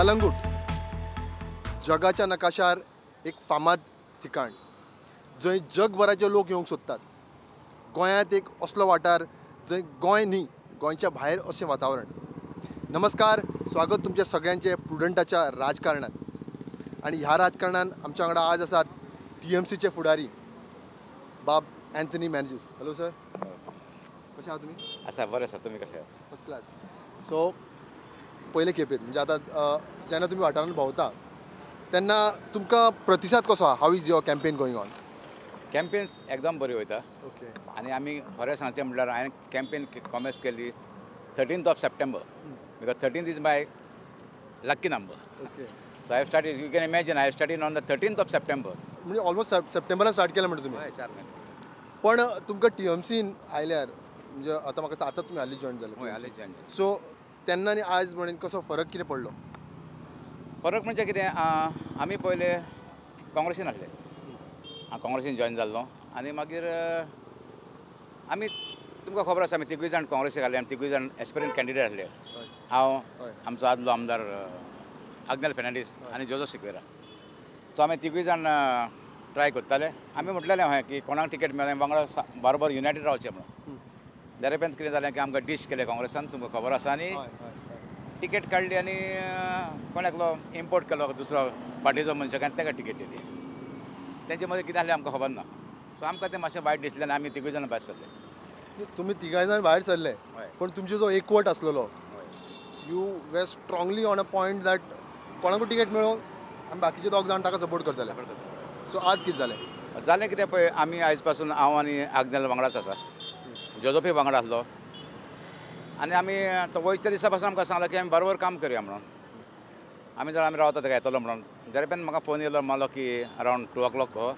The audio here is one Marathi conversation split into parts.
कलंगूट जगाच्या नकाशार एक फामाद ठिकाण जंय जगभराचे लोक येवंक सोदतात. गोंयांत एक असलो वाठार जंय गोंय न्ही गोंयच्या भायर अशें वातावरण. नमस्कार, स्वागत तुमच्या सगळ्यांचे प्रुडंटाच्या राजकारणात. आणि ह्या राजकारणान आमच्या वांगडा आज आसात TMCचे फुडारी बाब एंथनी मॅनेजीस. हॅलो सर, कशे आहात तुमी? आसा बरें आसा, तुमी कशे आहात? First class. सो पयले खेपेत म्हणजे आतां जेन्ना तुमी वाठारांत भोंवता तेन्ना तुमकां प्रतिसाद कसो आहा? How is your campaign going on? Campaign एकदम बरी वयता. ओके. आनी आमी खरें सांगचें म्हणल्यार हांवें कॅम्पेन कॉमेस केली 13th September because 13th is my lucky number. Okay. So I have started, you can imagine, I have started on the 13th September. म्हणजे ऑलमोस्ट सप्टेंबरान स्टार्ट केला म्हणटा तुमी. हय, 4 महिने. पण तुमकां TMCन आयल्यार म्हणजे आतां म्हाका आतां तुमी हालीं जॉयन हय, जाले. हालींच जॉयन. सो तेन्ना आनी आज म्हणून कसो फरक कितें पडलो? फरक म्हणजे कितें, आमी पयले काँग्रेसीन आसले. हांव काँग्रेसीन जॉयन जाल्लो आनी मागीर आमी, तुमकां खबर आसा, आमी तिगूय जाण काँग्रेसीक आसले आनी तिगूय जाण एस्पिरंट कॅन्डिडेट आसले. हांव, आमचो आदलो आमदार आग्नेल फेर्नांडीस आनी जोझफ सिक्वेरा. सो आमी तिगूय जाण ट्राय करताले. आमी म्हटलेलें हय की कोणाक टिकेट मेळ्ळें वांगडा बारोबर युनायटेड रावचें म्हणून. दरेपेंत कितें जालें की आमकां डिश केलें काँग्रेसान, तुमकां खबर आसा. आनी टिकेट काडली आनी कोण एकलो इम्पोर्ट केलो दुसरो पार्टीचो मनशाक आनी ताका टिकेट दिली. तेंचे मदीं कितें जालें आमकां खबर ना. सो आमकां तें मातशें वायट दिसलें आनी आमी तिगूय जाण भायर सरले. तुमी तिगाय जाण भायर सरले, पण तुमचो जो एकवट आसलेलो, you way strongly on a point that कोणाकूय टिकेट मेळो आमी बाकीचे दोग जाण ताका सपोर्ट करतले. सो आज कितें जालें? जालें कितें पळय, आमी आयज पासून हांव आनी आग्नेल वांगडाच आसा, जोझफूय वांगडा आसलो. आनी आमी तो वयच्या दिसा पासून आमकां सांगलो की आमी बरोबर काम करया म्हणून. आमी जर आमी रावता ताका येतलो म्हणून. दरेपेन म्हाका फोन येयलो, मारलो की अरावंड 2 o'clock हो.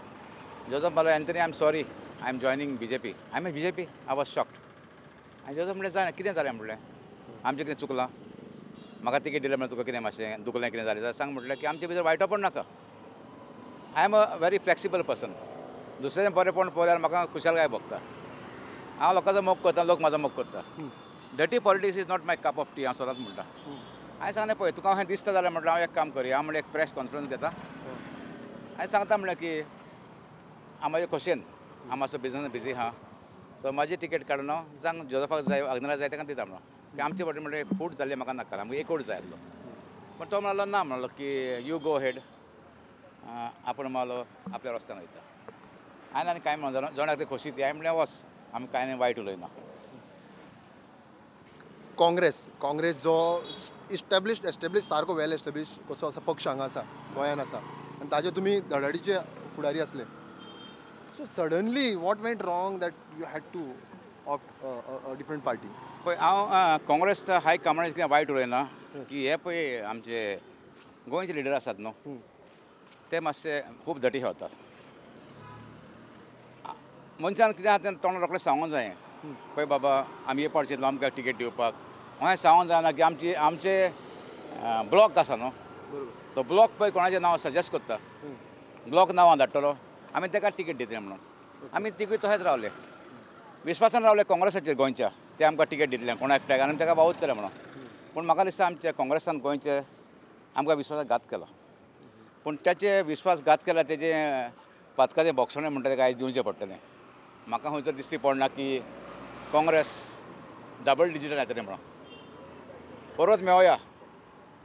जोझफ मारलो, Anthony, I am sorry, I am joining BJP. I am BJP? I was shocked. आनी जोझफ म्हणलें, जाय कितें जालें म्हणलें, आमचें कितें चुकलां? म्हाका टिकेट दिलें म्हणल्यार तुका कितें मातशें दुखलें कितें जालें जाल्यार सांग म्हटलें की आमचे भितर वायटोपण नाका. I am a very flexible person. दुसऱ्याचें बरेंपण पळयल्यार म्हाका खुशालकाय भोगता. हांव लोकांचो मोग करता, लोक म्हाजो मोग करता. Dirty politics is not my cup of T, हांव सदांच म्हणटा. हांवें सांगलें पळय, तुका हें दिसता जाल्यार म्हटलें हांव एक काम करया, हांव म्हणलें एक प्रेस कॉन्फरन्स घेता. हांवें सांगता म्हणलें की हांव म्हाजे खोशयेन, हांव मातसो बिजी आहा. सो म्हाजी टिकेट काडून हांव जांग जोझफाक जाय, आग्नेलाक जाय ताका दिता म्हणून. की आमचे फावटी म्हणलें फूट जाल्ली म्हाका नाका, आमकां एकूच जाय आसलो. पण तो म्हणलो ना, म्हणलो की यू गो हेड. आपूण मारलो आपल्या रस्त्यान वयता. हांवें आनी कांय म्हणलो, जोणाक ती खोशी ती. हांवें म्हणलें वच, आमी कांय वायट उलयना. काँग्रेस जो इस्टॅब्लिश सारको वेल एस्टॅब्लिश कसो आसा पक्ष हांगा आसा, गोंयान आसा, आनी ताजे तुमी धडाडीचे फुडारी आसले. So suddenly what went wrong that you had to opt a different party? पळय, हांव काँग्रेसचा हाय कमांडाचे कितें वायट उलयना की हे पळय आमचे गोंयचे लिडर आसात न्हू, ते मातशे खूब धटी खेळटात. मनशान कितें आसा तें तोंड रोखडें सांगूंक जाय. पळय बाबा, आमी हे पार्टींतलो आमकां टिकेट दिवपाक. हांवें सांगूंक जायना की आमचे ब्लॉक आसा न्हू, तो ब्लॉक पळय कोणाचें नांव सजेस्ट करता, ब्लॉक नांवां धाडटलो, आमी ताका टिकेट दितले म्हणून. आमी तिगूय तशेंच रावले, विस्वासान रावले काँग्रेसाचेर गोंयच्या. ते आमकां टिकेट दितले कोणा एकट्याक आनी ताका वावुरतले म्हणून. पूण म्हाका दिसता आमच्या काँग्रेसान गोंयचे आमकां विस्वासघात केलो. पूण त्याचे विस्वासघात केला, तेजे पातकाचें भोगसणें म्हणटा तें आयज दिवचें पडटलें. म्हाका खंयचो दिसती पडना की काँग्रेस डबल डिजिटान येतलें म्हणून. परत मेळोया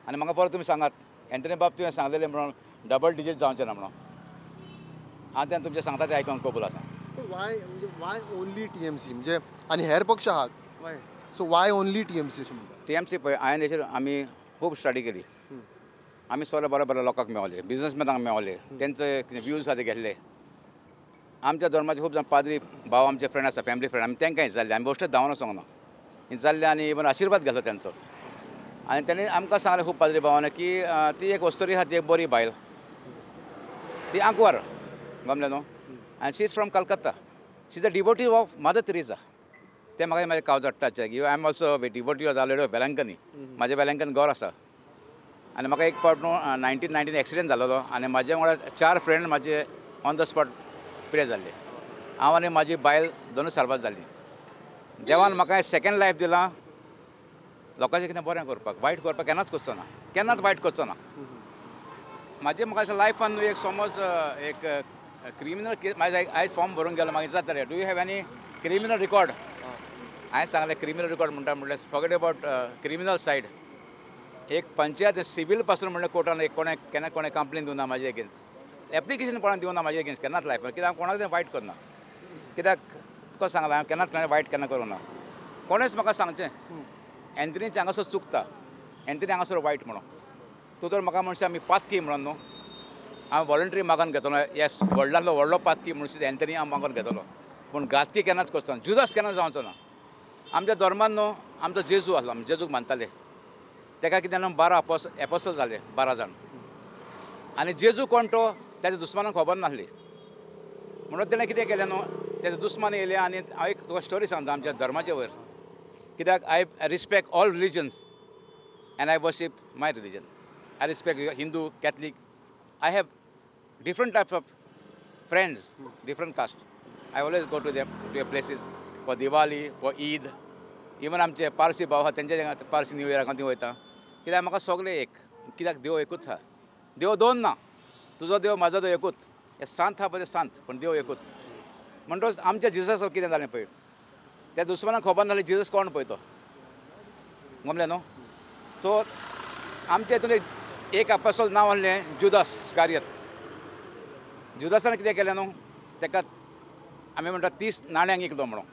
आनी म्हाका परत तुमी सांगात, एंथनी बाब तुवें सांगलेलें म्हणून डबल डिजीट जावचें ना म्हणून. हांव तें तुमचें सांगता तें आयकून कबूल आसा. वाय ओन्ली TMC म्हणजे आनी हेर पक्ष आहात, सो वाय ओन्ली TMC अशें म्हणटा? TMC पळय, हांवें हेचेर आमी खूब स्टडी केली. आमी सगळे बरे लोकांक मेळले, बिझनसमॅनांक मेळले, तेंचे कितें व्यूज आसा ते घेतले. आमच्या धर्माचे खूब जाण पाद्री भाव आमचे फ्रेंड आसा, फॅमिली फ्रेंड, आमी तांकांय जाल्ले, आमी बेश्टेच धांवन वचोंक ना, जाल्ले आनी इवन आशिर्वाद घेतलो तेंचो. आनी तेणी आमकां सांगलें खूब पाद्री भावान की ती एक वस्तुरी आहा, ती एक बरी बायल, ती आंकवार, गमलें न्हू. आनी she is from Calcutta. She is a devotee of Mother Teresa. ते म्हाका म्हाजे काळजाक टच जाय. I am also devotee of जालेलो वेलंकनी. म्हाजे वेलंकन घर आसा. आनी म्हाका एक फावट न्हू 1919 एक्सिडेंट जालोलो आनी म्हाजे वांगडा 4 फ्रेंड म्हाजे ऑन द स्पॉट पिड्यार जाल्ले. हांव आनी म्हाजी बायल दोनूय सारबाज जाल्लीं. देवान म्हाका सेकंड लायफ दिलां लोकांचें कितें बरें करपाक, वायट करपाक केन्नाच करचो ना. केन्नाच वायट करचो ना म्हाजे म्हाका अशें लायफान एक समज एक क्रिमिनल केस म्हाजे आयज फॉर्म भरून गेलो मागीर जाता do you have any criminal record हांवें सांगलें क्रिमिनल रिकॉर्ड म्हणटा म्हणल्यार फॉगेट अबाउट क्रिमिनल सायड एक पंचायत सिवील पासून म्हणल्यार कोर्टान एक कोणें केन्ना कोणें कंप्लेन दिवना म्हाजे एगेन्स्ट एप्लिकेशन कोणाक दिवना म्हाजे एगेन्स्ट केन्नाच लायफान कित्याक हांव कोणाक वायट करना कित्याक तुका सांगलां हांवें केन्नाच कोणें वायट केन्ना करूं ना कोणेंच म्हाका सांगचें एंथनीचे हांगासर चुकता एंथनी हांगासर वायट म्हणून तूं तर म्हाका म्हणटा आमी पातकी म्हणून न्हू हांव वॉलंटरी मागून घेतलो येस व्हडल्यांतलो व्हडलो पातकी म्हणून एंथनी हांव मागून घेतलो पूण घातकी केन्नाच करचो ना जुदास केन्ना जावचो ना आमच्या धर्मान न्हू आमचो जेजू आसलो आमी जेजूक मानताले ताका कितें न्हू 12 एपोस्टल जाले 12 जाण आनी जेजू कोण तो त्याच्या दुस्मानाक खबर नासली म्हणून तेणें कितें केलें न्हू तेजे दुस्मान येयले आनी हांव एक तुका स्टोरी सांगता आमच्या धर्माचे वयर कित्याक I respect all religions and I worship my religion I respect Hindu Catholic I have different types of friends different caste I always go to them places for Diwali for Eid even आमचे पारसी भाव आहा तेंचे पारसी न्यू इयराक हांव थंय वयता कित्याक म्हाका सगळे एक कित्याक देव एकूच आहा देव दोन ना तुजो देव म्हाजो देव एकूच हे सांत आहा पळय ते सांत पण देव एकूच म्हणटच आमच्या जिजस कितें जालें पळय त्या दुस्मानाक खबर नासलें जिजस कोण पळय तो गमलें न्हू सो आमच्या हितून एक अपोस्टल नांव आहलें जुदास इस्कारियोत जुदासान कितें केलें न्हू ताका आमी म्हणटा 30 नाण्यांक विकलो म्हणून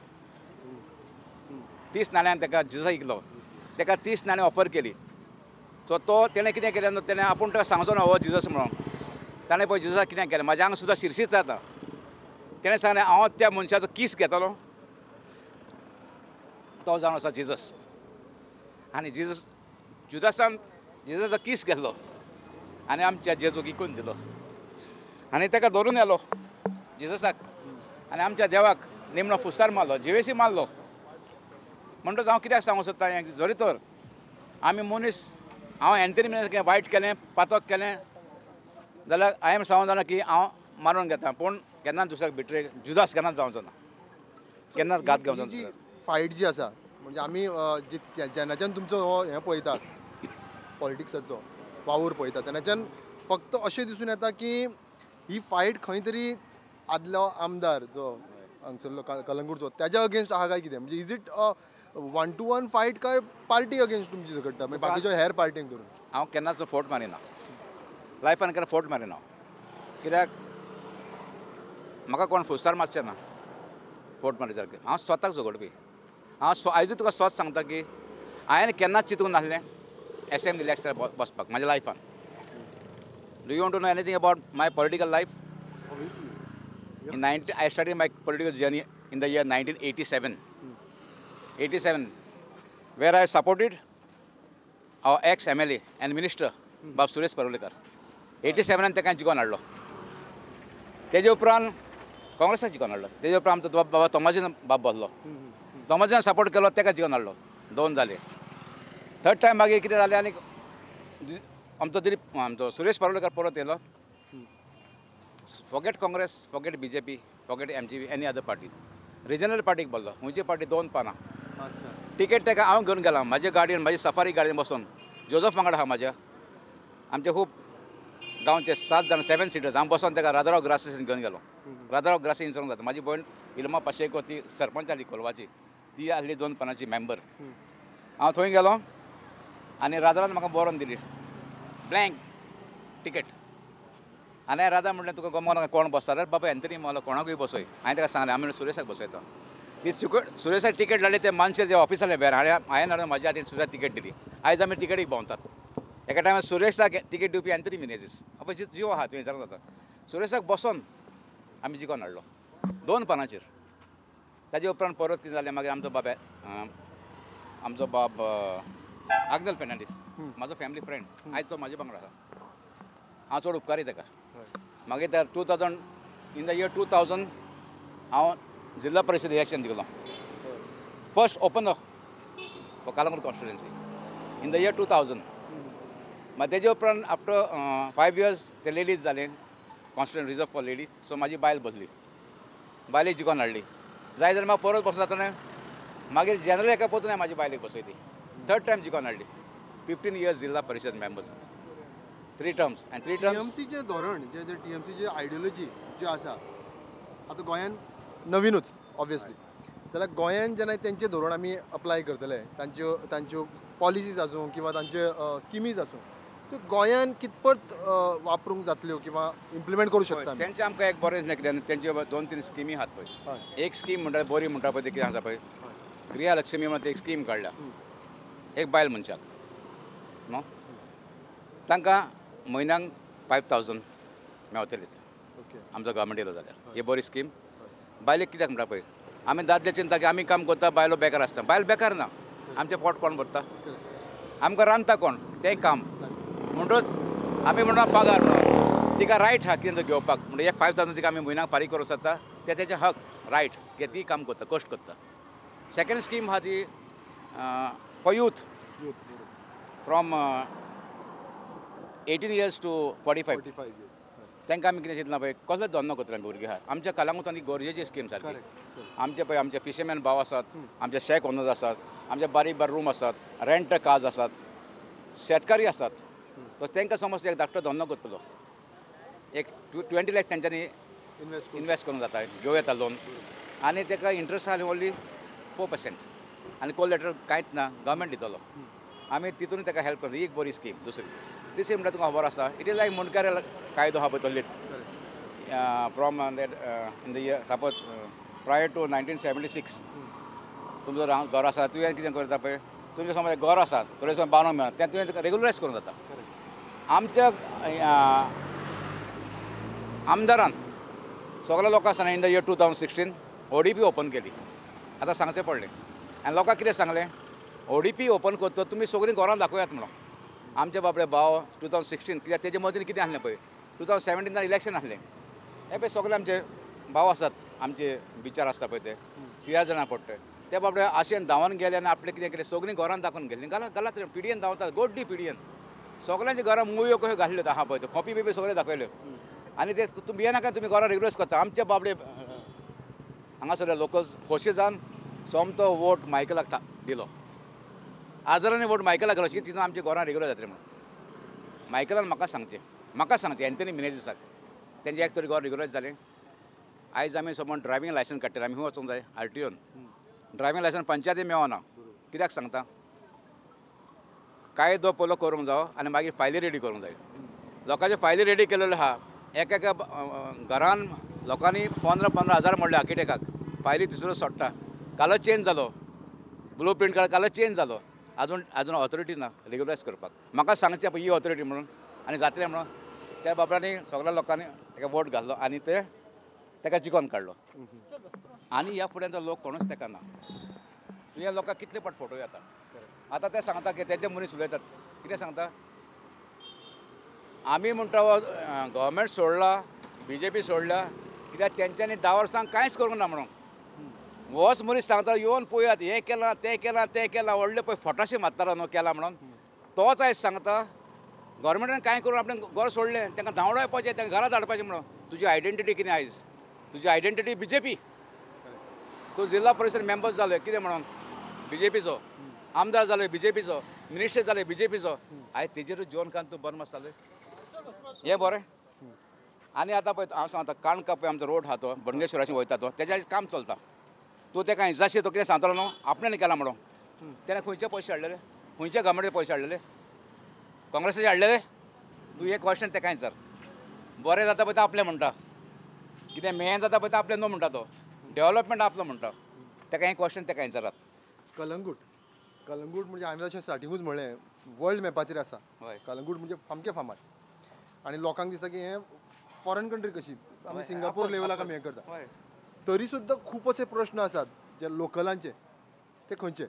30 नाण्यांक ताका जिजस विकलो ताका 30 नाणी ऑफर केली सो तो तेणें कितें केलें न्हू तेणें आपूण ताका सांगचो ना हो जिजस म्हणून ताणें पळय जिजसाक कितें केलें म्हाज्या हांगा सुद्दां शिरशीत जाता तेणें सांगलें हांव त्या मनशाचो किस घेतलो तो जावन आसा जिजस आनी जुदासान जिजसाचो किस घेतलो आनी आमच्या जेजूक विकून दिलो आनी ताका धरून येलो जिजसाक आनी आमच्या देवाक निमणो फुसार मारलो जिवेशी मारलो म्हणटच हांव कित्याक सांगूंक सोदता हें जरी तर आमी मनीस हांव एंथनी कितें वायट केलें पातक केलें जाल्यार हांवें सांगूंक जाणा की हांव मारून घेता पूण केन्नाच दुसऱ्याक बिट्रे जुदास केन्नाच जावचो ना केन्नाच घात घेवचो ना फायट जी आसा म्हणजे आमी जेन्नाच्यान तुमचो हो हें पळयतात पॉलिटिक्साचो वावर पळयतात तेन्नाच्यान फक्त अशें दिसून येता की ही फायट खंय तरी आदलो आमदार जो हांगसरलो कलंगूटचो त्याच्या अगेन्स्ट आहा काय कितें म्हणजे इज इट 1-to-1 फायट काय पार्टी अगेन्स्ट तुमची झगडटा मागीर बाकीच्या हेर पार्टींक धरून हांव केन्नाच फोट मारिना लायफान केन्ना फोट मारिना कित्याक म्हाका कोण फुसार मारचें ना फोट मारी सारकें हांव स्वताक झगडपी हांव आयजूय तुका स्वत सांगता की हांवें केन्नाच चिंतूंक नासलें एसेंब्ली इलेक्शनार बसपाक म्हाज्या लायफान do you want to know anything about my political life I started my political journey in the year 1987. 87, where I supported our ex-MLA and Minister, Bab Suresh Parulekar. 87 ताका जिखोवन हाडलो तेजे उपरांत काँग्रेसाक जिखोवन हाडलो तेजे उपरांत आमचो बाबा तोमाजीन बाब बसलो तोमाजीन सपोर्ट केलो ताका जिखोवन हाडलो 2 जाले थर्ड टायम मागीर कितें जालें आनी आमचो सुरेश पारोलेकर परत येयलो forget Congress forget BJP forget MGP any other party regional पार्टीक बोल्लो खंयची पार्टी 2 पानां टिकेट ताका हांव घेवन गेला म्हाज्या गाडयेन म्हाजी सफारी गाडयेन बसून जोजफ वांगडा आहा म्हाज्या आमचे खूब गांवचे 7 सिटर्स हांव बसून ताका राजाराव ग्रासीन घेवन गेलो राजाराव ग्रासी विचारूंक जाता म्हाजी भयण इल्मा पाशेको ती सरपंच आसली कोलवाची ती आसली 2 पानांची मेंबर हांव थंय गेलो आनी राजारान म्हाका बरोवन दिली ब्लँक टिकेट आनी राजा म्हणलें तुका गमोन कोण बसता जाल्यार बाबा एंथनी मारलो कोणाकूय बसय हांवें ताका सांगलें आमी सुरेशाक बसयता ती सुरेशाक टिकेट धाडली ते मानशे जे ऑफिसाले भायर हांवें हाडून म्हाज्या हातीन सुरेशाक टिकेट दिली आयज आमी टिकेटीक भोंवतात एका टायमार सुरेशाक टिकेट दिवपी एंथनी मिनेजीस बाबा जिव आहा तुवें विचारूंक जाता सुरेशाक बसोन आमी जिखोवन हाडलो 2 पानांचेर ताजे उपरांत परत कितें जालें मागीर आमचो बाब आग्नेल फेर्नांडीस म्हाजो फॅमिली फ्रेंड आयज तो म्हाजे वांगडा आसा हांव चड उपकारी ताका मागीर त्या 2000 इन द इयर 2000 हांव जिल्हा परिशद इलेक्शन जिखलो first open for Calangute constituency in the year 2000 मागीर तेजे उपरांत आफ्टर 5 years ते लेडीज जाले constituent reserve for ladies so म्हाजी बायल बसली बायलेक जिखोवन हाडली जाय जाल्यार म्हाका परत बसो जाता मागीर जनरल एका परतून म्हाजी बायलेक बसयली 3rd टायम जिखोवन हाडली 15 years जिल्हा परिषद मेंबर्स 3 terms and 3 terms टीएमसीचे धोरण जे टीएमसीचे आयडियोलॉजी जी आसा आतां गोंयान नवीनूच ऑब्वियसली जाल्यार गोंयान जेन्ना तेंचे धोरण आमी अप्लाय करतले तांच्यो पॉलिसीज आसूं किंवा तांचे स्किमीज आसूं त्यो गोंयान कितपत वापरूंक जातल्यो किंवा इम्प्लिमेंट करूं शकता आमी? त्यांचे आमकां एक बरें दिसलें कित्याक तेंचे 2-3 स्किमी आहात पळय. हय एक स्कीम म्हणटा बरी म्हणटा पळय ती कितें आसा पळय गृहलक्ष्मी म्हणून एक स्कीम काडल्या एक बायल मनशाक न्हू तांकां म्हयन्याक 5,000 मेळटलीं ओके आमचो गव्हर्मेंट येयलो जाल्यार ही बरी स्कीम. बायलेक कित्याक म्हणटा पळय आमी दादले चिंता की आमी काम करता बायलो बेकार आसता बायल बेकार ना आमचें पोट कोण भरता आमकां रांदता कोण तें काम म्हणटूच आमी म्हणटा पगार म्हणून तिका रायट आहा कितें घेवपाक म्हणजे हे 5,000 तिका आमी म्हयन्याक फारीक करूं शकता ते तेजें हक रायट की ती काम करता कश्ट करता. सेकेंड स्कीम आहा ती for youth from 18 years to 45 45 years तांकां आमी कितें चिंतलां पळय कसलो धंदो करतले आमी भुरगे आहा आमच्या कलांगूतान ही गरजेची स्कीम सारकी. करेक्ट आमचे पळय आमचे फिशरमॅन भाव आसात आमचे शेक ओनर्स आसात आमचे बारीक बारीक रूम आसात रेंट कार्स आसात शेतकारी आसात तो तांकां समज एक धाकटो धंदो करतलो एक 20 lakhs तेंच्यांनी इन्वेस्ट करूंक जाता घेवं येता लोन आनी ताका इंट्रस्ट आहा ओन्ली 4% आनी कोलेटर कांयच ना गव्हर्मेंट दितलो आमी तितून ताका हेल्प करता ही एक बरी स्कीम. दुसरी तिसरी म्हणटा तुका खबर आसा इट इज लायक मुनकार कायदो आहा पळय तो लीत from that in the year suppose prior to 1976 तुमचो घर आसा तुवें कितें करता पळय तुमचें समज घर आसा थोडें समज बांदूंक मेळना तें तुवें रेगुलरायज करूंक जाता. आमच्या आमदारान सगळ्या लोकांक सांगलें in the year 2016 ODP open केली आतां सांगचें पडलें आनी लोकांक कितें सांगलें ODP ओपन करता तुमी सगळीं घरां दाखयात म्हणून. आमचे बाबडे भाव 2016 कित्याक तेजे मदीं कितें आसलें पळय 2017 इलेक्शन आसलें हे पळय सगळे आमचे भाव आसात आमचे बिचार आसता पळय ते 13 जाणां पडटे ते बाबडे आशेन धांवन गेले आनी आपलें कितें केलें सगळीं घरान दाखोवन गेलीं घालात पिडयेन धांवतात गोड्डी पिडयेन सगळ्यांच्या घरां मुवयो कश्यो घाल्ल्यो आहा पळय त्यो कॉपी बिपी सगळे दाखयल्यो आनी ते तुमी येनाका तुमी घरां रेग्युलरायज करता. आमचे बाबडे हांगासरले लोकल्स खोशी जावन सोमतो वोट मायकलाक दिलो आजारांनी वोट मायकलाक घालो अशी तितून आमचे घरां रेग्युलर जातलें म्हणून मायकलान म्हाका सांगचें एंथनी मिनेजीसाक तेंचें एक तरी घर रेग्युलरायज जालें. आयज आमी समज ड्रायवींग लायसन्स काडटले आमी खंय वचूंक जाय RTOन ड्रायवींग लायसन्स पंचायतीन मेळना कित्याक सांगता कायदो पयलो करूंक जायो आनी मागीर फायली रेडी करूंक जाय. लोकांच्यो फायली रेडी केलेल्यो आहा एका घरान लोकांनी 15,000 म्हणले आर्किटेक्टाक फायली तिसरो सोडटा कालच चेंज जालो ब्लू प्रिंट कालच चेंज जालो आजून ऑथॉरिटी ना रेग्युलरायज करपाक. म्हाका सांगचें पळय ही ऑथॉरिटी म्हणून आनी जातलें म्हणून त्या बाबड्यांनी सगळ्या लोकांनी ताका वोट घालो आनी ते ताका जिखोवन काडलो आनी ह्या फुडें लोक कोणूच ताका ना. तुवें लोकांक कितले फावट फोटो येता आतां ते सांगता की तेजे मनीस उलयतात कितें सांगता आमी म्हणटा गव्हर्मेंट सोडला BJP सोडला कित्याक तेंच्यांनी 10 वर्सां कांयच करूंक ना म्हणून होच मनीस सांगता येवन पळयात हें केलां तें केलां व्हडले पळय फटाशे मारतालो न्हू केलां म्हणून तोच आयज सांगता गव्हर्मेंटान कांय करून आपणें घर सोडलें तांकां धांवडो येवपाचें तांकां घरा धाडपाचें म्हणून. तुजी आयडेंटिटी कितें आयज तुजी आयडेंटिटी BJP तूं जिल्हा परिशद मेंबर जालो कितें म्हणून BJPचो आमदार जालो BJPचो मिनिस्टर जाले BJPचो आयज तेजेरूच जेवण खावन तूं बरो आसताले हें बरें. आनी आतां पळय हांव सांगता काणका पळय आमचो रोड आहा तो बणगेश्वराची वयता तो तेजें आयज काम चलता तूं तेका इजाशी तो कितें सांगतलो न्हू आपणें केलां म्हणून तेणें खंयचे पयशे हाडलेले खंयच्या गव्हर्मेंटाचे पयशे हाडलेले काँग्रेसाचे हाडलेले तूं एक क्वेश्चन तेका विचार. बरें जाता पळय तें आपलें म्हणटा कितें मेन जाता पळय तें आपलें न्हू म्हणटा तो डेव्हलपमेंट आपलो म्हणटा तेका हें क्वेश्चन तेका विचारात. कलंगूट म्हणजे हांवें अशें स्टार्टिंगूच म्हणलें वर्ल्ड मॅपाचेर आसा हय कलंगूट म्हणजे सामकें फामाद आनी लोकांक दिसता की हें फॉरेन कंट्री कशी आमी सिंगापोर लेवलाक आमी हें करता हय तरी सुद्दां खूब अशे प्रश्न आसात जे लोकलांचे ते खंयचे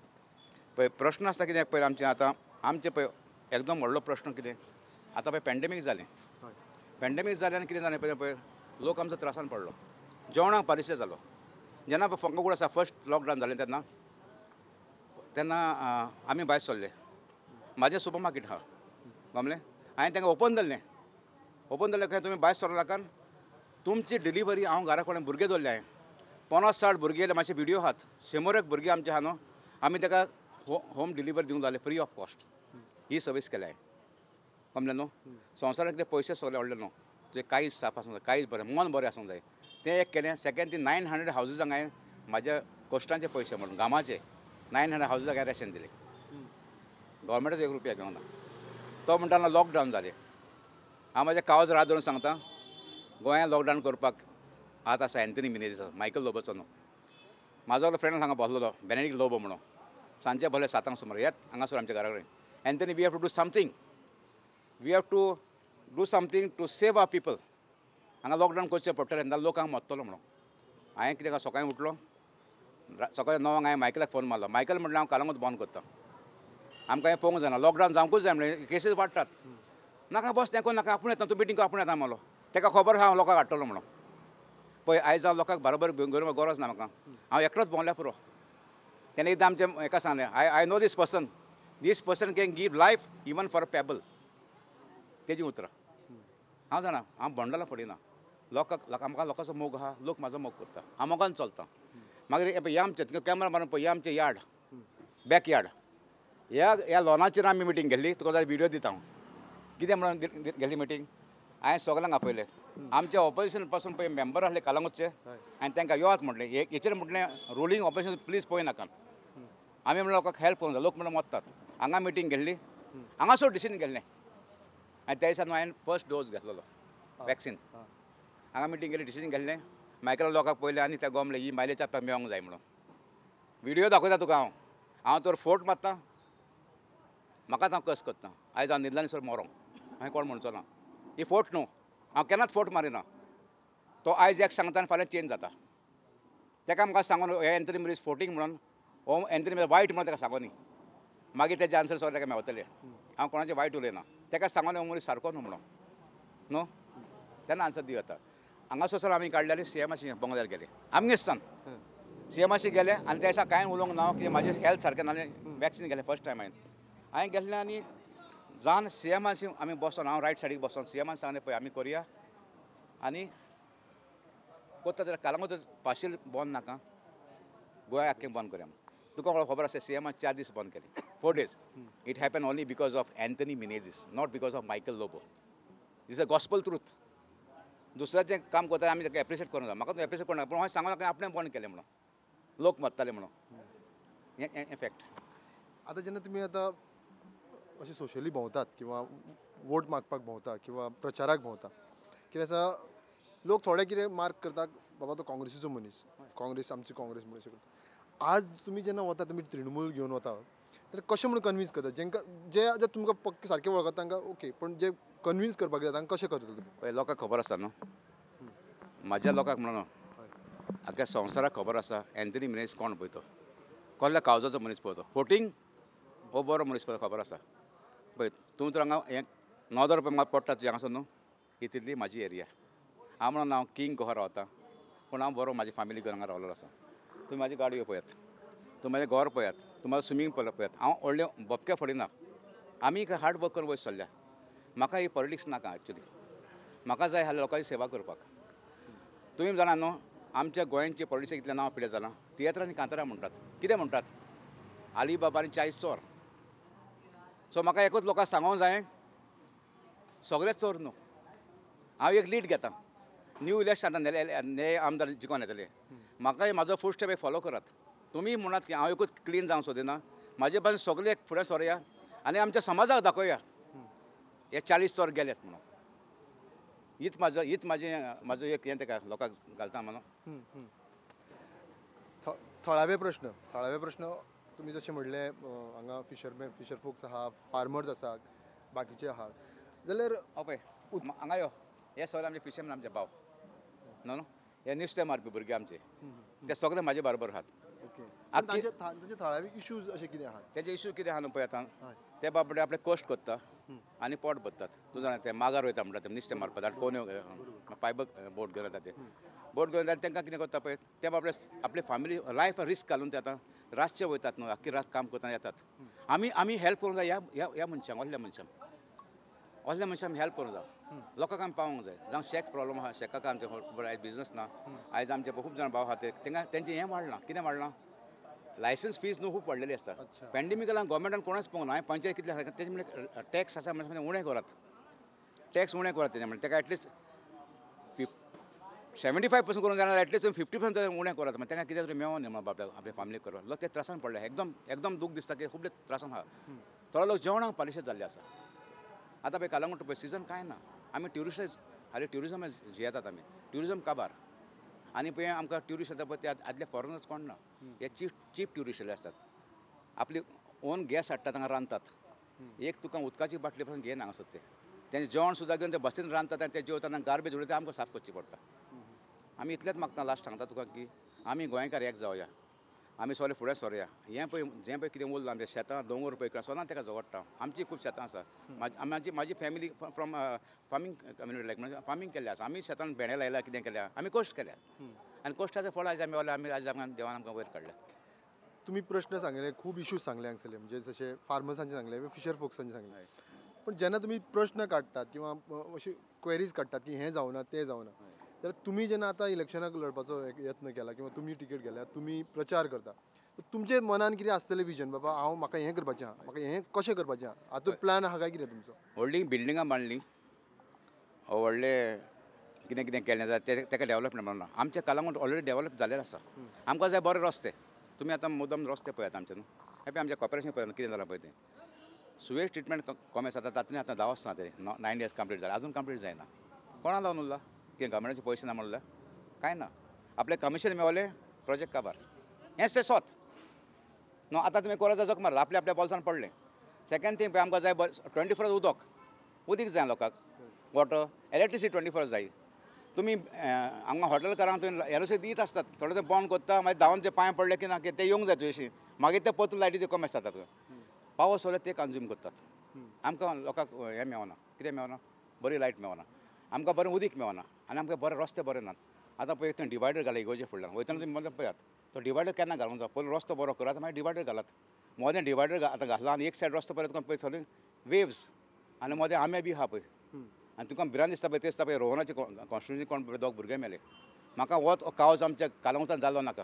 पळय प्रश्न आसता कित्याक पळय आमचे पळय एकदम व्हडलो प्रश्न कितें आतां पळय पॅन्डेमीक जालें आनी कितें जालें पळय लोक आमचो त्रासान पडलो जेवणाक परिशय जालो जेन्ना फंगगूड आसा फर्स्ट लॉकडावन जालें तेन्ना आमी भायर सरले म्हाजें सुपर मार्केट आहा गमलें हांवें तांकां ओपन जाल्लें खंय तुमी भायर सरनाकान तुमची डिलिव्हरी हांव घरा कडेन भुरगे दवरले हांवें 50-60 भुरगे मातशे व्हिडियो आहात 100 भुरगे आमचे आहा न्हू आमी ताका होम डिलिव्हरी दिवंक जाले free of cost he service केल्या हांवें कमलें न्हू संवसाराक कितें पयशे सगळे व्हडले न्हू तुजें कांयच साफ आसूंक जाय कांयच बरें मन बरें आसूंक जाय तें एक केलें सेकंड ती 900 हावजीसांक हांवें म्हाज्या कश्टांचे पयशे म्हणून घामाचे 900 हावजीसांक हांवें रेशन दिलें गव्हर्मेंटाचो 1 रुपया घेवना तो म्हणटा लॉकडावन जालें हांव म्हाजे कावज रात धरून सांगता गोंयांत लॉकडावन करपाक आतां आसा एंथनी मिनेजीचो मायकल लोबोचो न्हू म्हाजो फ्रेंड हांगा बसलोलो बेनेडिक्ट लोबो म्हणून सांजचे भले 7 सुमार येत हांगासर आमच्या घरा कडेन Anthony we have to do something we have to do something to save our people हांगा लॉकडावन करचें पडटलें ना लोक हांगा मरतलो म्हणून हांवें कितें सकाळीं उठलो सकाळीं 9 हांवें मायकलाक फोन मारलो मायकल म्हणलें हांव कालंगूट बंद करता आमकां हें पळोवंक जायना लॉकडावन जावंकूच जाय म्हणलें केसीस वाडटात नाका बस तें कोण नाका आपूण येता तूं मिटींग आपूण येता म्हणलो ताका खबर आहा हांव लोकांक हाडटलो म्हणून पळय आयज हांव लोकांक बरोबर घेवन गरज ना म्हाका हांव एकलोच भोंवल्यार पुरो तेणें एकदां आमच्या हेका सांगलें I know this person can give life even for a pebble तेजी उतरां हांव जाणा हांव बंडलां पडिना म्हाका लोकांचो मोग आहा लोक म्हाजो मोग करता हांव मोगान चलता मागीर हे आमचें कॅमेरा मारून पळय हे आमचें यार्ड बॅक यार्ड ह्या लॉनाचेर आमी मिटींग गेल्ली तुका जाय व्हिडियो दिता हांव कितें म्हणून गेल्ली मिटींग हांवें सगळ्यांक आपयलें आमच्या ऑपोजिशन पासून पळय मेंबर आसले कालंगूटचे आनी तांकां योत म्हटलें हेचेर म्हटलें रुलींग ऑपोजिशन प्लीज पळयनाकात आमी म्हणलें लोकांक हेल्प करूंक जाय लोक म्हणून मरतात हांगा मिटींग गेल्ली हांगासर डिसिजन गेल्लें आनी त्या दिसा हांवें फर्स्ट डोस घेतलेलो वॅक्सीन हांगा मिटींग गेली डिसिजन गेल्लें मायकल लोकांक पयलें आनी त्या गोमलें ही मायलेज आतां मेळोंक जाय म्हणून व्हिडियो दाखयता तुका हांव तर फोट मारता म्हाकाच हांव कस करता आयज हांव न्हिदला सर मरो हांवें कोण म्हणचो ना ही फोट न्हू हांव केन्नाच फोट मारिना तो आयज एक सांगता आनी फाल्यां चेंज जाता ताका म्हाका सांगून हे एंथनी मनीस फोटींग म्हणून हो एंथनी मनीस वायट म्हणून ताका सांगोनी मागीर तेजे आन्सर सगळे ताका मेवतले हांव कोणाचें वायट उलयना ताका सांगोन हो मनीस सारको न्हू म्हणून न्हू तेन्ना आन्सर दिवं येता हांगासर आमी काडलेली सीएमाची बंगल्यार गेले आमगेस्तान सीएमाची गेले आनी त्या दिसा कांय उलोवंक ना की म्हाजें हेल्थ सारकें ना वॅक्सीन गेलें फर्स्ट टायम हांवें गेल्लें आनी जावन सीएमाची आमी बसोन हांव रायट सायडीक बसोन सीएमान सांगलें पळय आमी करुया आनी कोत्ता जाल्यार कालंगूट पार्शियल बंद नाका गोंया आख्खें बंद करुया तुका खबर आसा सीएमान 4 दीस बंद केले 4 days it happen only because of Anthony Menezes not because of Michael Lobo is a gospel truth दुसऱ्याचें काम करता आमी ताका एप्रिशिएट करूंक जाय म्हाका एप्रिशिएट करना पूण हांवें सांगूं नाका आपणें बंद केलें म्हणून लोक मरताले म्हणून हें फॅक्ट आतां जेन्ना तुमी आतां अशें सोशली भोंवतात किंवा वोट मागपाक भोंवता किंवा प्रचाराक भोंवता कितें आसा लोक थोडे कितें मार्क करतात बाबा तो काँग्रेसीचो मनीस काँग्रेस आमची काँग्रेस म्हणून अशें करता आज तुमी जेन्ना वता तुमी तृणमूल घेवन वता जाल्यार कशें म्हणून कन्विन्स करता जेंकां जे आतां तुमकां पक्के सारकें वळखता तांकां ओके पण जे कन्विन्स करपाक जाय तांकां कशें करता तुमी पळय लोकांक खबर आसा न्हू म्हाज्या लोकांक म्हणून आख्या संवसाराक खबर आसा एंथनी मनीस कोण पळय तो कसल्या कावजाचो मनीस पळय तो फोटींग हो बरो मनीस पळय खबर आसा पळय तूं तर हांगा हें 9,000 रुपया म्हाका पडटा तुज्या हांगासर न्हू ही तितली म्हाजी एरिया हांव म्हणून हांव किंग कहो रावता पूण हांव बरो म्हाजी फॅमिली घेवन हांगा रावलेलो आसा तुमी म्हाजी गाडयो पळयात तुमी म्हाजें घर पळयात तुमी म्हाजो स्विमींग पूल पळयात हांव व्हडले बोबके फोडिना आमी हार्ड वर्क करून वयर सरल्या म्हाका ही पॉलिटिक्स नाका एक्चुली म्हाका जाय ह्या लोकांची सेवा करपाक तुमी जाणा न्हू आमच्या गोंयांचे पॉलिटिक्स इतलें नांव पिड्यार जालां तियेत्र आनी कांतारां म्हणटात कितें म्हणटात आली बाबा आनी 40 चोर सो म्हाका एकूच लोकांक सांगूंक जाय सगळेच चोर न्हू हांव एक लीड घेता न्यू इलेक्शन हे आमदार जिखोन येतले म्हाकाय म्हाजो फूट स्टेप फॉलो करात तुमी म्हणत की हांव एकूच क्लीन जावंक सोदिना म्हाजे पासून सगळे एक फुडें सरुया आनी आमच्या समाजाक दाखोवया हे 40 चोर गेलेत म्हणून हीच म्हाजो एक हें ताका लोकांक घालता म्हणून थळावे प्रश्न तुमी जशें म्हणलें हांगा फिशर फोक्स आहा फार्मर्स आसात बाकीचे आहात जाल्यार पळय हांगा यो हे सगळे आमचे फिशरमॅन आमचे भाव न्हू हे नुस्तें मारपी भुरगे आमचे ते सगळे म्हाजे बरोबर आहात तांचे थळावे इश्यूज अशे कितें आहात तेजे इश्यू कितें आहा न्हू पळय आतां ते बाबडे आपले कश्ट करता आनी पोट भरतात तूं जाणा ते मागार वयता म्हणटा ते नुस्तें मारपाक पोन्यो फायबर बोट घेवन येता ते बोट घेवन येता तांकां कितें करता पळय ते बाबडे आपली फॅमिली लायफ रिस्क घालून ते आतां रातचे वयतात न्हू आख्खी रात काम करतना येतात आमी हेल्प करूंक जाय ह्या मनशांक असल्या मनशांक हेल्प करूंक जाय लोकांक आमी पावोंक जाय जावं शेक प्रॉब्लम आहा शेकाक आमचे आयज बिजनस ना आयज आमचे खूब जाण भाव आहा ते तांकां तेंचें हें वाडलां कितें वाडलां लायसन्स फीज न्हू खूब पडलेली आसता. अच्छा. पॅन्डेमिक लागून गव्हर्मेंटान कोणाच पळोवंक ना. हांवें पंचायत कितले आसा तेजे म्हणजे टॅक्स आसा म्हणजे उणें करात. टॅक्स उणें करात तेजे म्हणजे ताका एटलीस्ट 75% करूंक जायना एटलीस्ट 50% उणें करात. म्हणजे ताका कितें तरी मेळों न्ही म्हणून बाबड्याक आपल्या फॅमिलीक करप. लोक ते त्रासान पडले. एकदम दूख दिसता की खूब त्रासान आहा. थोडे लोक जेवणाक पालिशेत जाल्ले आसा. आतां पळय कालांगूट पळय सिजन कांय ना. आमी ट्युरिस्ट हालीं ट्युरिजम जे येतात आमी ट्युरिजम काबार आनी पळय आमकां ट्युरिस्ट येता पळय ते आदले फॉरेनर्स कोण ना. हे चीप ट्युरिस्ट येयले आसतात. आपली ओन गॅस हाडटात हांगा रांदतात. एक तुका उदकाची बाटली पासून घेयना हांगासर ते. तेंचें जेवण सुद्दां घेवन ते बसीन रांदतात आनी ते जेवतना गार्बेज उडयता आमकां साफ करची पडटा. आमी इतलेंच मागता लास्ट सांगता तुका की आमी गोंयकार एक जावया. आमी सगळे फुडें सरुया. हें पळय जें पळय कितें उरलां आमच्या शेतां दोंगर पळय सदां ताका झगडटा. आमची खूब शेतां आसा. म्हाजी फॅमिली फ्रॉम फार्मींग कम्युनिटी लायक म्हणजे फार्मींग केल्लें आसा. आमी शेतान भेंडे लायल्या कितें केल्या आमी कश्ट केल्या आनी कश्टाचें फळ आयज आमी वाडल्या. आमी आयज देवान आमकां वयर काडल्या. तुम्ही प्रश्न सांगले खूप इश्यूज सांगले हांगसरले म्हणजे जसे फार्मर्सांचे सांगले फिशर फोक्सांचे सांगले पण जेन्ना तुम्ही प्रश्न काडटात किंवा अशी क्वेरीज काडटात की हें जावना तें जावना तर तुम्ही जेन्ना आतां इलेक्शनाक लडपाचो यत्न केला किंवा तुम्ही टिकेट केल्या तुम्ही प्रचार करता तुमचे मनान कितें आसतलें विजन बाबा हांव म्हाका हें करपाचें आहा म्हाका हें कशें करपाचें आहा हातूंत प्लॅन आहा काय कितें तुमचो व्हडलीं बिल्डिंगां बांदलीं व्हडले कितें कितें केलें जाल्यार ताका डेवलपमेंट म्हणना आमचें कालांगूट ऑलरेडी डेवलप जाल्लें आसा. आमकां जाय बरे रस्ते. तुमी आतां मुद्दम रस्ते पळयात आमचे न्हू हे पळय आमच्या कॉर्पोरेशन पळयात कितें जालां पळय तें सुवेज ट्रिटमेंट कॉमेस आतां तातूंत आतां 10 वर्सां तरी 9 इयर्स कंप्लीट जालें आजून कंप्लीट जायना. कोणा लागून उरला कितें गव्हर्मेंटाचे पयशे ना म्हणल्या कांय ना. आपले कमिशन मेवले प्रोजेक्ट काबार हेंच तें स्वत न्हू. आतां तुमी कोराचा जग मारला आपल्या बॉल्सान पडलें. सेकंड थींग पळय आमकां जाय 24 उदीक जाय लोकांक वॉटर इलेक्ट्रिसिटी 24 जाय. तुमी हांगा हॉटेलकारांक तुमी एलओसी दीत आसतात थोडे ते बंद करता मागीर धांवन ते पांय पडले की ना ते येवंक जाय तुवेशी मागीर ते परतून लायटीचे कमेस जातात पावस सगळे ते कंज्यूम करतात. आमकां लोकांक हें मेळना कितें मेळना बरी लायट मेळना आमकां बरें उदीक मेळना आनी आमकां बरे रस्ते बरे नात. आतां पळय थंय डिवायडर घाला इगोर्जे फुडल्यान वयतना तुमी मदीं पळयात तो डिवायडर केन्ना घालूंक जाय पयलीं रस्तो बरो करात मागीर डिवायडर घालात. मोदें डिवायडर आतां घातला आनी एक सायड रस्तो पळय तुका पळय सगळें वेव्स आनी मोदें आंबे बी आहा पळय आनी तुका भिरांत दिसता पळय ते दिसता पळय रोहनाचे कॉन्स्टिट्युन्सी कोण दोग भुरगे मेले. म्हाका हो कावज आमच्या कालांगुटान जाल्लो नाका.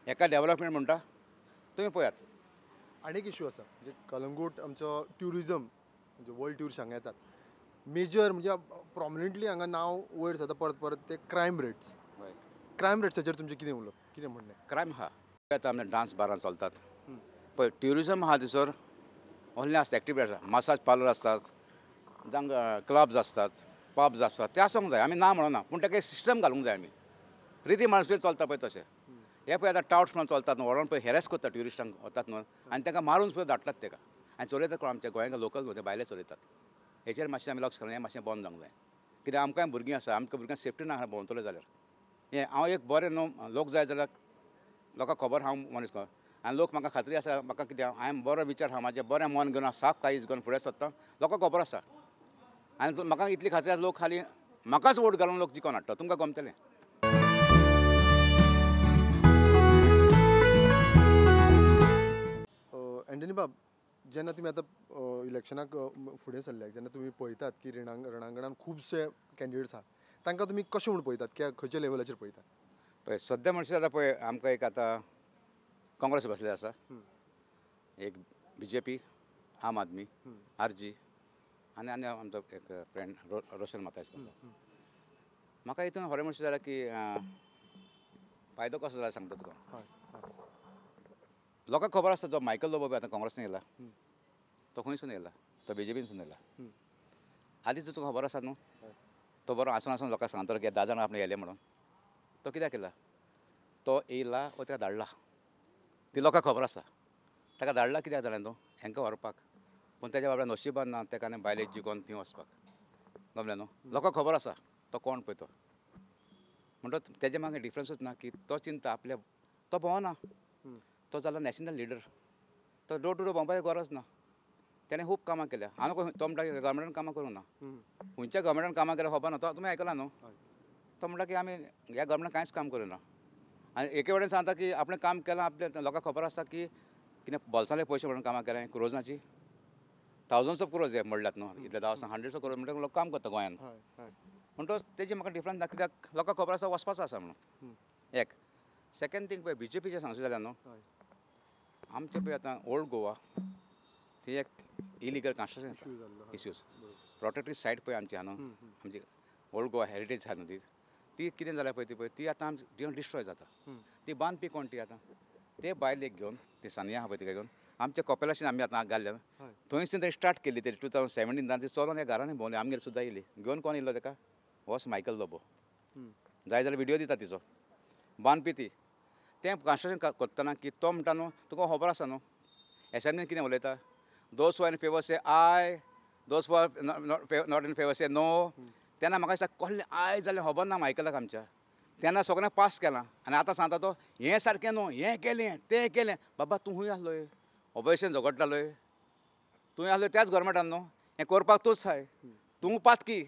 हेका डेवलपमेंट म्हणटा तुमी पळयात. आनी एक इश्यू आसा म्हणजे कलंगूट आमचो ट्युरिजम म्हणजे वर्ल्ड टूर हांगा येतात मेजर म्हणजे प्रॉमिनंटली हांगा नांव वयर जाता परत परत ते क्रायम रेट्साचेर तुमचें कितें उलोवप कितें म्हणणें क्रायम आहा आतां आमचे डान्स बारां चलतात पळय ट्युरिजम आहा थंयसर व्हडलें आसता एक्टिविटी आसता मसाज पार्लर आसतात जावं क्लब्स आसतात पब्स आसतात ते आसूंक जाय आमी ना म्हणना पूण ताका एक सिस्टम घालूंक जाय आमी रिती माणसूय चलता पळय तशें. हे पळय आतां टावट्स म्हणून चलतात न्हू व्हरोन पळय हेरेस करतात ट्युरिस्टांक वतात न्हू आनी ताका मारून सुद्दां धाडटात ताका आनी चलयतात कोण आमच्या गोंयांत लोकल न्हू ते भायले चलयतात. हेचेर मातशें आमी लक्ष घालून हें मातशें बंद जावंक जाय कित्याक आमकांय भुरगीं आसा आमकां भुरग्यांक सेफ्टी ना भोंवतले जाल्यार हें हांव एक बरें न्हू लोक जाय जाल्यार लोकांक खबर हांव मनीस कळ आनी लोक म्हाका खात्री आसा म्हाका कितें हांवें बरो विचार आहा म्हाजें बरें मन घेवन साफ काळीज घेवन फुडें सरता लोकांक खबर आसा आनी म्हाका इतली खात्री आसा लोक खाली म्हाकाच वोट घालून लोक जिखोन हाडटा तुमकां गमतलें. एंटनी बाब जेन्ना तुमी आतां इलेक्शनाक फुडें सरल्यात जेन्ना तुमी पळयतात की रणांगणान खुबशे कॅन्डिडेट्स आहात तांकां तुमी कशें म्हूण पळयतात कित्याक खंयच्या लेवलाचेर पळयतात. पळय सद्या म्हणचे आतां पळय आमकां एक आतां काँग्रेस बसले आसा एक BJP आम आदमी RG आनी आमचो एक फ्रेंड रोशन मातायस म्हाका हितून खरें म्हणचें जाल्यार की फायदो कसो जाला सांगता तुका. लोकांक खबर आसता जो मायकल लोबो आतां काँग्रेसीन येयला तो खंयसून येयला तो BJPसून येयला. आदींच तुका खबर आसा न्हू तो बरो आसून लोकांक सांगतलो की 10 जाणां आपणे येयले म्हणून तो कित्याक केला तो येयला वो ताका धाडला ती लोकांक खबर आसा ताका धाडला कित्याक जाणा तो हांकां व्हरपाक पूण तेज्या बाबड्या नशिबान ना ताका आनी भायले जिखोन थंय वचपाक गमलें न्हू. लोकांक खबर आसा तो कोण पळय तो म्हणटच तेजे मागीर डिफरन्सूच ना की तो चिंता आपल्या तो भोंवना तो जाला नॅशनल लिडर तो डोर टू डोर भोंवपाची गरज ना. तेणें खूब कामां केल्या हांव तो म्हणटा गव्हर्मेंटान कामां करूंक ना खंयच्या गव्हर्मेंटान कामां केल्या खबर ना तो तुमी आयकला न्हू तो म्हणटा की आमी ह्या गव्हर्मेंटान कांयच काम करिना आनी एके कडेन सांगता की आपणें काम केलां आपल्या लोकांक खबर आसा की कितें बोल्सांतले पयशे म्हणून कामां केल्या क्रोजाची थावजंड्स ऑफ क्रोज हे म्हणल्यात न्हू इतले 10 वर्सां 100 क्रोज म्हणटा लोक काम करता गोंयान म्हणटच तेजी म्हाका डिफरन्स ना कित्याक लोकांक खबर आसा वचपाचो आसा म्हणून एक सेकंड थींग पळय BJPचें सांगचें जाल्यार न्हू आमचे पळय आतां ओल्ड गोवा ती एक इलिगल कन्स्ट्रक्शन इश्यूज प्रोटेक्टेड सायट पळय आमची हांगा म्हणजे ओल्ड गोवा हेरिटेज आहा न्हू ती कितें जाल्या पळय ती आतां आमची डिस्ट्रॉय जाता ती बांदपी कोण ती आतां ते बायलेक घेवन ती सानिया आहा पळय तिका घेवन आमच्या कॉपेलाशीन आमी आतां घाल्ल्या थंयसून स्टार्ट केल्ली ते 2017 ती चलोन ह्या घरांनी भोंवली आमगेर सुद्दां येयली घेवन कोण येयलो तेका होच मायकल लोबो जाय जाल्यार व्हिडियो दिता तिचो बांदपी ती तें कन्स्ट्रक्शन करतना की तो म्हणटा न्हू तुका खबर आसा न्हू एसएमएन कितें उलयता those who are in favour say aye those who are not in favour say no तेन्ना म्हाका दिसता कसलें आय जाल्यार खबर ना मायकलाक आमच्या तेन्ना सगळ्यांक पास केलां आनी आतां सांगता तो हें सारकें न्हू हें केलें तें केलें बाबा तूं खंय आसलोय ऑपरेशन झगडटालोय तुवें आसलो त्याच गव्हर्मेंटान न्हू हें करपाक तूंच हाय तूं पातकी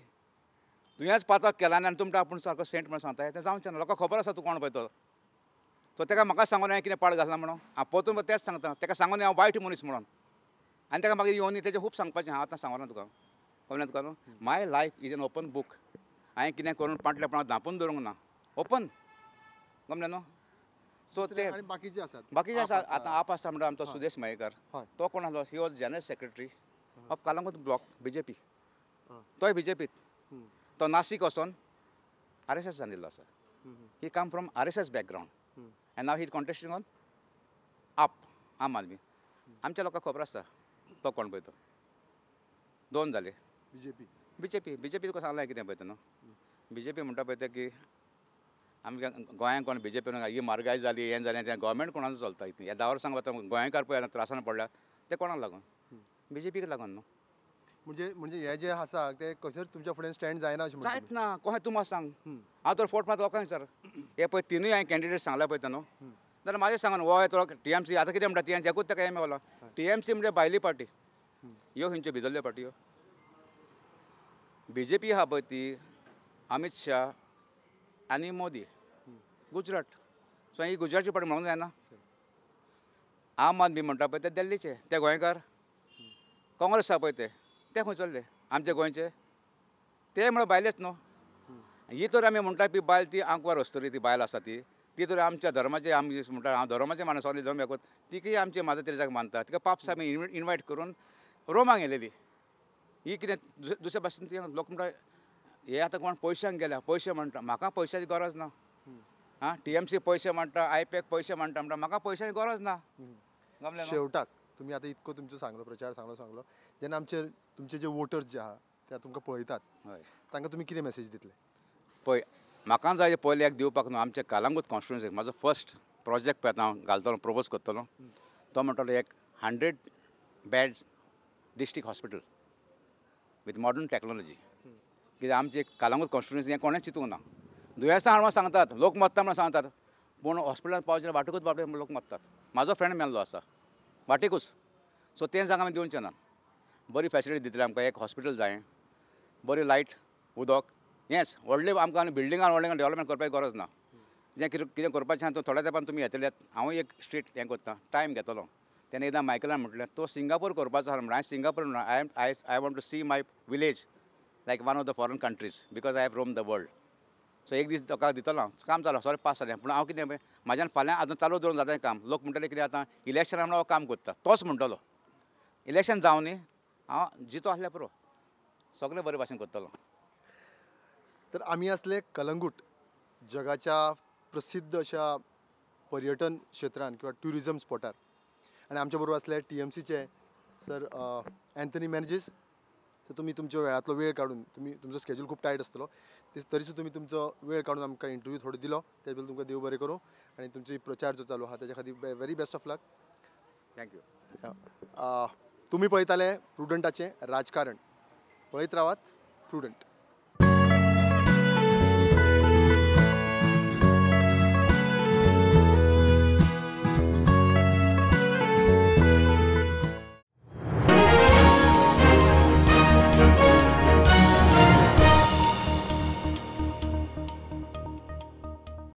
तुवेंच पातक केला आनी तुमकां आपूण सारको सेंट म्हणून सांगता तें जावचें ना लोकांक खबर आसा तूं कोण पळय तो सो तेका म्हाका सांगून हांवें कितें पाड घातला म्हणून हांव परतून तेंच सांगता तेका सांगून हांव वायट मनीस म्हणून आनी तेका मागीर येवन तेजें खूब सांगपाचें हांव आतां सांगना तुका कळ्ळें तुका न्हू my life is an open book हांवें कितें करून पाटलेपणां धांपून दवरूंक ना ओपन गमलें न्हू सो ते बाकीचे आसात बाकीचे आसा आतां आप आसा म्हणटा आमचो सुदेश मयेकर तो कोण आसलो he was general secretary of Calangute block BJP तोय बीजेपीत तो नासीक वचोन RSS जाल्लो आसा he come from RSS background and now he contesting on Aam Aadmi आमच्या लोकांक खबर आसता तो कोण पळय तो दोन जाले बीजेपी तुका सांगलें कितें पळय न्हू बीजेपी म्हणटा पळय ते की आमच्या गोंयांत कोण बीजेपी ही म्हारगाय जाली हें जालें तें गोवोरमेंट कोणाचो चलता इतलें ह्या 10 वर्सांक वता गोंयकार पळय आतां त्रासान पडल्या ते कोणाक लागून बीजेपीक लागून न्हू म्हणजे हे जे आसा ते कशेंच तुमच्या फुडें स्टँड जायना अशें जायत ना कोण तूं म्हाका सांग हांव तर फोट मात लोकांक विचार हे पळय तिनूय हांवें कॅन्डिडेट सांगला पळय न्हू जाल्यार म्हाजें सांगून हो येतलो TMC आतां कितें म्हणटा TMC एकूच ताका मेवला TMC म्हणजे भायली पार्टी ह्यो खंयच्यो भितरल्यो पार्टी ह्यो BJP आहा पळय ती अमित शाह आनी मोदी गुजरात सो ही गुजरातची पार्टी म्हणूंक जायना आम आदमी म्हणटा पळय ते दिल्लीचे ते गोंयकार काँग्रेस आहा पळय ते खंय चल्ले आमचे गोंयचे ते म्हळ्यार बायलेच न्हू ही तर आमी म्हणटा ती बायल ती आंकवार वस्तरी ती बायल आसा ती तर आमच्या धर्माचे आमी म्हणटा हांव धर्माचे मानस सगळे धर्म एकूच तिकय आमचे माता तेरेसाक मानता तिका पाप्स आमी इनवायट करून रोमाक गेलेली ही कितें दुसऱ्या भाशेन ती लोक म्हणटा हे आतां कोण पयशांक गेल्या पयशे म्हणटा म्हाका पयशाची गरज ना TMC पयशे म्हणटा IPAC पयशे म्हणटा म्हाका पयशाची गरज ना शेवटाक तुमी आतां इतको तुमचो सांगलो प्रचार सांगलो जेन्ना तुमचे जे वोटर्स जे आहा ते तुमकां पळयतात तांकां तुमी कितें मेसेज दितले पळय म्हाका जाय पयले एक दिवपाक न्हू आमच्या कालांगूट कॉन्स्टिट्युन्सीक म्हाजो फर्स्ट प्रोजेक्ट पळय हांव घालतलो प्रपोज करतलो तो म्हणटलो एक 100 beds district hospital with modern technology कित्याक आमचे कालांगूट कॉन्स्टिट्युन्सी हें कोणेंच चिंतूंक ना दुयेंसां हाडून सांगतात लोक मरता म्हणून सांगतात पूण हॉस्पिटलांत पावचे वाटेकूच बाबडे लोक मरतात म्हाजो फ्रेंड मेल्लो आसा वाटेकूच सो तें जांग आमी दिवचें ना बरी फॅसिलिटी दितले आमकां एक हॉस्पिटल जाय बरी लायट उदक हेंच व्हडले आमकां बिल्डिंगान व्हडलें डेवलपमेंट करपाची गरज ना जें कितें करपाचें आसा थोड्या तेंपान तुमी येतले हांवूय एक स्ट्रीट हें करता टायम घेतलो तेन्ना एकदां मायकलान म्हटलें तो सिंगापूर करपाचो आसा म्हणून हांवें सिंगापूर म्हणून I want to see my village like one of the foreign countries because I have roam the world so एक दीस ताका दितलो काम जालो सगळें पास जालें पूण हांव कितें म्हाज्यान फाल्यां आतां चालू दवरून जाता काम लोक म्हणटले कितें आतां इलेक्शना म्हणून हांव काम करता तोच म्हणटलो इलेक्शन जावन न्ही हांव जितो आसल्या पुरो सगळें बरे भाशेन करतलो तर आमी असले कलंगूट जगाच्या प्रसिद्ध अशा पर्यटन क्षेत्रान किंवा ट्युरिझम स्पॉटार आणि आमच्या बरोबर असले TMCचे सर अँथनी मॅनेजीस सर तुमी तुमच्या वेळांतलो वेळ काडून तुमचो स्केड्यूल खूब टायट आसतलो तरी सुद्दां तुमी तुमचो वेळ काडून आमकां इंटरव्यू थोडो दिलो त्या बद्दल तुमकां देव बरें करूं आनी तुमची प्रचार जो चालू आहा तेच्या खातीर very best of luck thank you तुमी पळयताले प्रुडंटाचें राजकारण पळयत रावात प्रुडंट